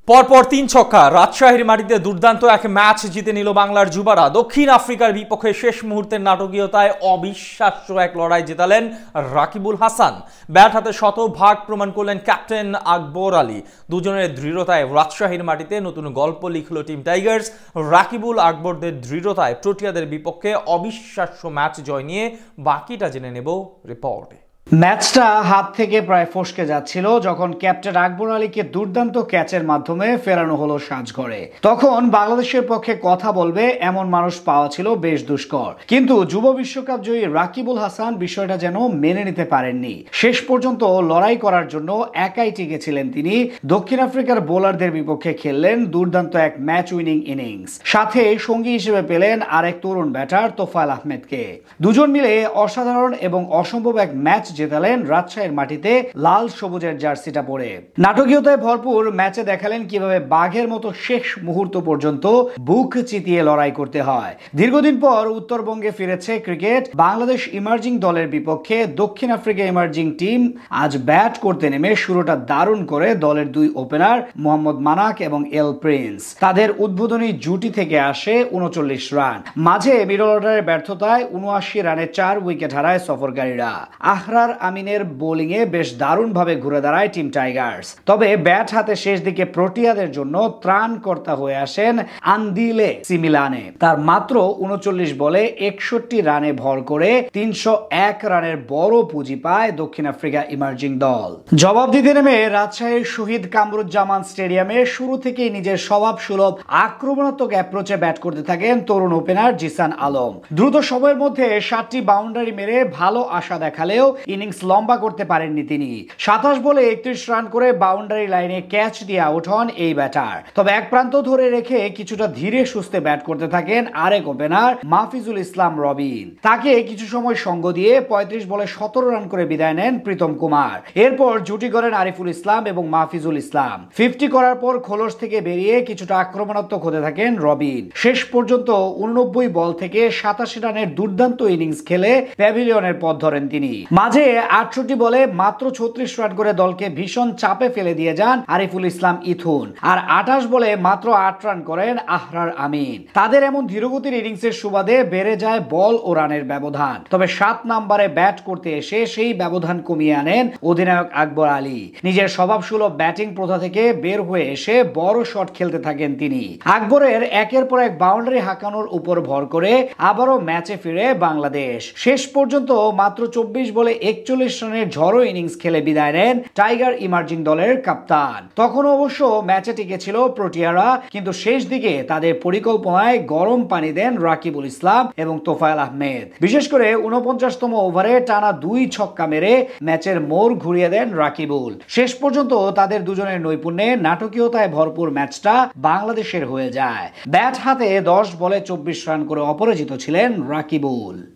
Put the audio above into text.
পরপর তিন ছক্কা রাজশাহীর মাটিতে দুর্দান্ত এক ম্যাচ জিতে নিল বাংলার যুবারা। দক্ষিণ আফ্রিকার বিপক্ষে শেষ মুহূর্তের নাটকীয়তায় অবিশ্বাস্য এক লড়াই জেতালেন রাকিবুল হাসান। ব্যাট হাতে শতভাগ প্রমাণ করলেন ক্যাপ্টেন আকবর আলী। দুজনের দৃঢ়তায় রাজশাহীর মাটিতে নতুন গল্প লিখল টিম টাইগার্স। রাকিবুল আকবরদের দৃঢ়তায় প্রোটিয়াদের বিপক্ষে অবিশ্বাস্য ম্যাচ জয় নিয়ে বাকিটা জেনে নেব রিপোর্টে। ম্যাচটা হাত থেকে প্রায় ফসকে যাচ্ছিল যখন ক্যাপ্টেন আকবর আলীকে দুর্দান্ত ক্যাচের মাধ্যমে ফেরানো হলো সাজঘরে। তখন বাংলাদেশের পক্ষে কথা বলবে এমন মানুষ পাওয়া ছিল বেশ দুষ্কর, কিন্তু যুব বিশ্বকাপ জয়ী রাকিবুল হাসান বিষয়টা যেন মেনে নিতে পারেননি। শেষ পর্যন্ত লড়াই করার জন্য একাই টিকেছিলেন তিনি। দক্ষিণ আফ্রিকার বোলারদের বিপক্ষে খেললেন দুর্দান্ত এক ম্যাচ উইনিং ইনিংস, সাথে সঙ্গী হিসেবে পেলেন আরেক তরুণ ব্যাটার তোফায়েল আহমেদকে। দুজন মিলে অসাধারণ এবং অসম্ভব এক ম্যাচ জেতালেন রাজশাহীর মাটিতে লাল সবুজের জার্সিটা পরে। নাটকীয়তায় ভরপুর ম্যাচে দেখালেন কিভাবে বাঘের মতো শেষ মুহূর্ত পর্যন্ত বুক চিতিয়ে লড়াই করতে হয়। দীর্ঘদিন পর উত্তরবঙ্গে ফিরেছে ক্রিকেট। বাংলাদেশ ইমার্জিং দলের বিপক্ষে দক্ষিণ আফ্রিকা ইমার্জিং টিম আজ ব্যাট করতে নেমে শুরুটা দারুণ করে দলের দুই ওপেনার মোহাম্মদ মানাক এবং এল প্রিন্স। তাদের উদ্বোধনী জুটি থেকে আসে ৩৯ রান। মাঝে মিডল অর্ডারের ব্যর্থতায় ৭৯ রানে ৪ উইকেট হারায় সফরকারীরা। আহরার আমিনের বোলিংয়ে বেশ দারুণভাবে ঘুরে দাঁড়ায় টিম টাইগার্স। তবে ব্যাট হাতে শেষ দিকে প্রোটিয়াদের জন্য ত্রাণকর্তা হয়ে আসেন আন্দিলে সিমিলানে। তার মাত্র ৩৯ বলে ৬১ রানে ভর করে ৩০১ রানের বড় পুঁজি পায় দক্ষিণ আফ্রিকা ইমার্জিং দল। জবাব দিতে নেমে রাজশাহীর শহীদ কামরুজ্জামান স্টেডিয়ামে শুরু থেকেই নিজের স্বভাব সুলভ আক্রমণাত্মক অ্যাপ্রোচে ব্যাট করতে থাকেন তরুণ ওপেনার জিসান আলম। দ্রুত সময়ের মধ্যে ৭টি বাউন্ডারি মেরে ভালো আশা দেখালেও ইনিংস লম্বা করতে পারেননি তিনি। ২৭ বলে ৩১ রান করে বাউন্ডারি লাইনে ক্যাচ দিয়ে আউট হন এই ব্যাটার। তবে এক প্রান্ত ধরে রেখে কিছুটা ধীরে সুস্থে ব্যাট করতে থাকেন আরেক ওপেনার মাহফিজুল ইসলাম রবিন। তাকে কিছু সময় সঙ্গ দিয়ে ৩৫ বলে ১৭ রান করে বিদায় নেন প্রীতম কুমার। এরপর জুটি করেন আরিফুল ইসলাম এবং মাহফিজুল ইসলাম। ৫০ করার পর খোলস থেকে বেরিয়ে কিছুটা আক্রমণাত্মক হতে থাকেন রবিন। শেষ পর্যন্ত ৮৯ বল থেকে ৮৭ রানের দুর্দান্ত ইনিংস খেলে প্যাভিলিয়নের পথ ধরেন তিনি। মাঝে ৬৮ বলে মাত্র ৩৬ রান করে দলকে ভীষণ চাপে ফেলে দিয়ে যান আরিফুল ইসলাম ইথুন। আর ২৮ বলে মাত্র ৮ রান করেন আহরার আমিন। তাদের এমন ধীরগতির ইনিংসের সুবাদে বেড়ে যায় বল ও রানের ব্যবধান। তবে ৭ নম্বরে ব্যাট করতে এসে সেই ব্যবধান কমিয়ে আনেন অধিনায়ক আকবর আলী। নিজের স্বভাবসুলভ ব্যাটিং প্রথা থেকে বের হয়ে এসে বড় শট খেলতে থাকেন তিনি। আকবরের একের পর এক বাউন্ডারি হাঁকানোর উপর ভর করে আবারও ম্যাচে ফিরে বাংলাদেশ। শেষ পর্যন্ত মাত্র ২৪ বলে ৪১ রানের ঝড়ো ইনিংস খেলে বিদায় নেন টাইগার ইমার্জিং দলের কাপ্তান। তখন অবশ্য ম্যাচে টিকেছিল প্রোটিয়ারা, কিন্তু শেষ দিকে তাদের পরিকল্পনায় গরম পানি দেন রাকিবুল ইসলাম এবং তোফায়েল আহমেদ। বিশেষ করে ৪৯তম ওভারে টানা ২ ছক্কা মেরে ম্যাচের মোড় ঘুরিয়ে দেন রাকিবুল। শেষ পর্যন্ত তাদের দুজনের নৈপুণ্যে নাটকীয়তায় ভরপুর ম্যাচটা বাংলাদেশের হয়ে যায়। ব্যাট হাতে ১০ বলে ২৪ রান করে অপরাজিত ছিলেন রাকিবুল।